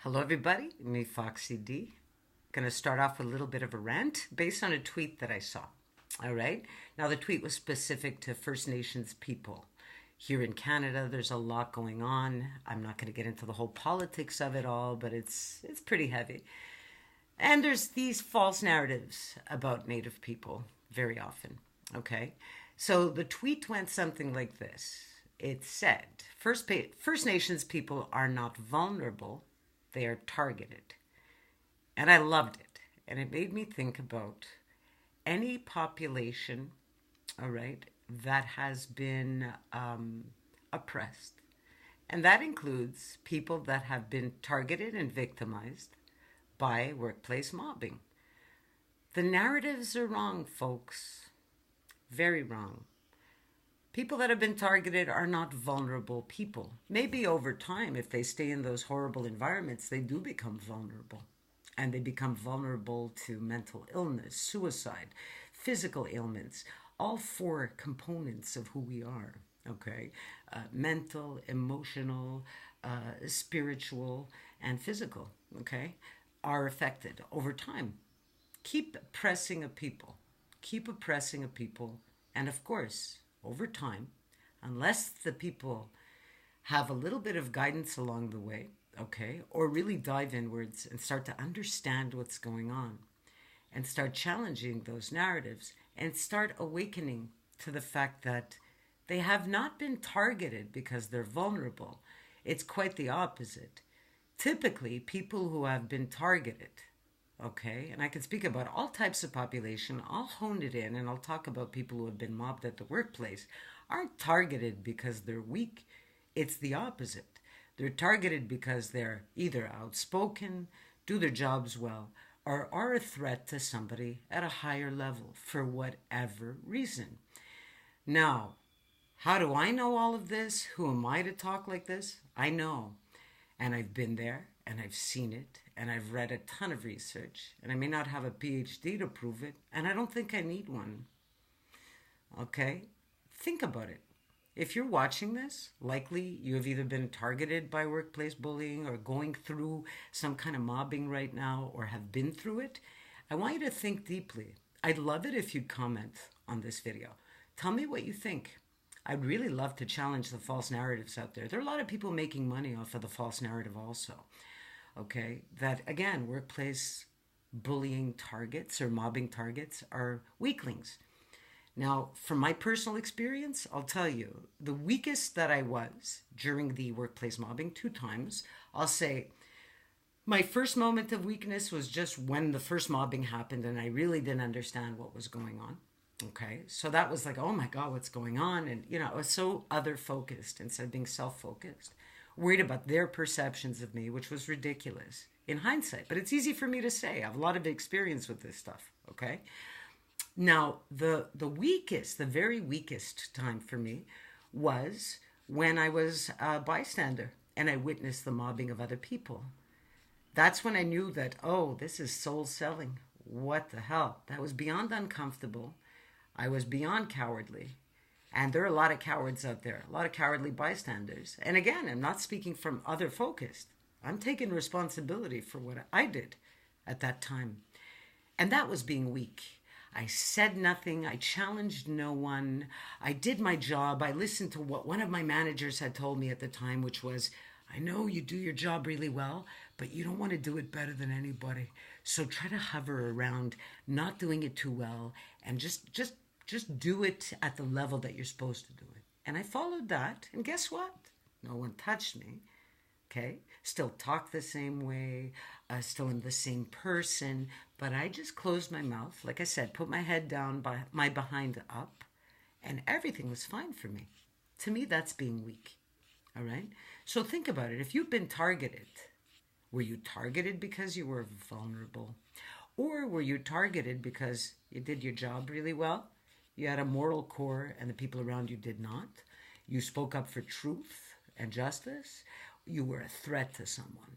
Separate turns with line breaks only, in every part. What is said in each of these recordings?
Hello, everybody. Me, Foxy D. Going to start off with a little bit of a rant based on a tweet that I saw. All right. Now, the tweet was specific to First Nations people. Here in Canada, there's a lot going on. I'm not going to get into the whole politics of it all, but it's pretty heavy. And there's these false narratives about Native people very often. Okay. So the tweet went something like this. It said, First Nations people are not vulnerable, they are targeted. And I loved it. And it made me think about any population, all right, that has been oppressed. And that includes people that have been targeted and victimized by workplace mobbing. The narratives are wrong, folks. Very wrong. People that have been targeted are not vulnerable people. Maybe over time, if they stay in those horrible environments, they do become vulnerable. And they become vulnerable to mental illness, suicide, physical ailments, all four components of who we are, okay? Mental, emotional, spiritual, and physical, okay, are affected over time. Keep oppressing a people. Keep oppressing a people. And of course, over time, unless the people have a little bit of guidance along the way, okay, or really dive inwards and start to understand what's going on and start challenging those narratives and start awakening to the fact that they have not been targeted because they're vulnerable. It's quite the opposite. Typically, people who have been targeted, okay, and I can speak about all types of population, I'll hone it in and I'll talk about people who have been mobbed at the workplace, aren't targeted because they're weak. It's the opposite. They're targeted because they're either outspoken, do their jobs well, or are a threat to somebody at a higher level for whatever reason. Now, how do I know all of this? Who am I to talk like this? I know. And I've been there, and I've seen it, and I've read a ton of research, and I may not have a PhD to prove it, and I don't think I need one. Okay? Think about it. If you're watching this, likely you have either been targeted by workplace bullying or going through some kind of mobbing right now or have been through it. I want you to think deeply. I'd love it if you'd comment on this video. Tell me what you think. I'd really love to challenge the false narratives out there. There are a lot of people making money off of the false narrative also. Okay, that again, workplace bullying targets or mobbing targets are weaklings. Now, from my personal experience, I'll tell you, the weakest that I was during the workplace mobbing, 2 times, I'll say my first moment of weakness was just when the first mobbing happened and I really didn't understand what was going on. Okay, so that was like, oh my God, what's going on? And, you know, I was so other focused instead of being self-focused, worried about their perceptions of me, which was ridiculous in hindsight. But it's easy for me to say. I have a lot of experience with this stuff, okay? Now, the weakest, the very weakest time for me was when I was a bystander and I witnessed the mobbing of other people. That's when I knew that, oh, this is soul selling. What the hell? That was beyond uncomfortable. I was beyond cowardly. And there are a lot of cowards out there, a lot of cowardly bystanders. And again, I'm not speaking from other focused. I'm taking responsibility for what I did at that time. And that was being weak. I said nothing. I challenged no one. I did my job. I listened to what one of my managers had told me at the time, which was, I know you do your job really well, but you don't want to do it better than anybody. So try to hover around not doing it too well and just do it at the level that you're supposed to do it. And I followed that. And guess what? No one touched me. Okay, still talk the same way, still am the same person, but I just closed my mouth. Like I said, put my head down, my behind up, and everything was fine for me. To me, that's being weak. All right? So think about it. If you've been targeted, were you targeted because you were vulnerable? Or were you targeted because you did your job really well? You had a moral core and the people around you did not? You spoke up for truth and justice? You were a threat to someone.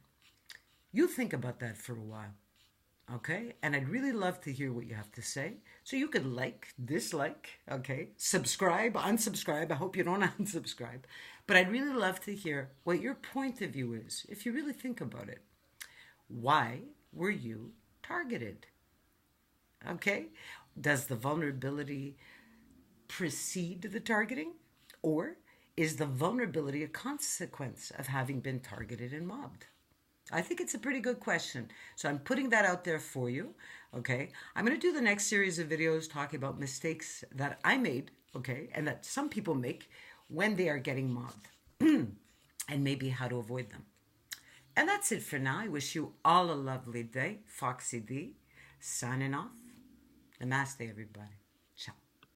You think about that for a while, okay? And I'd really love to hear what you have to say. So you could like, dislike, okay? Subscribe, unsubscribe. I hope you don't unsubscribe. But I'd really love to hear what your point of view is, if you really think about it. Why were you targeted? Okay? Does the vulnerability precede the targeting? Or is the vulnerability a consequence of having been targeted and mobbed? I think it's a pretty good question. So I'm putting that out there for you. Okay. I'm going to do the next series of videos talking about mistakes that I made. Okay. And that some people make when they are getting mobbed and maybe how to avoid them. And that's it for now. I wish you all a lovely day. Foxy D, signing off. Namaste, everybody. Ciao.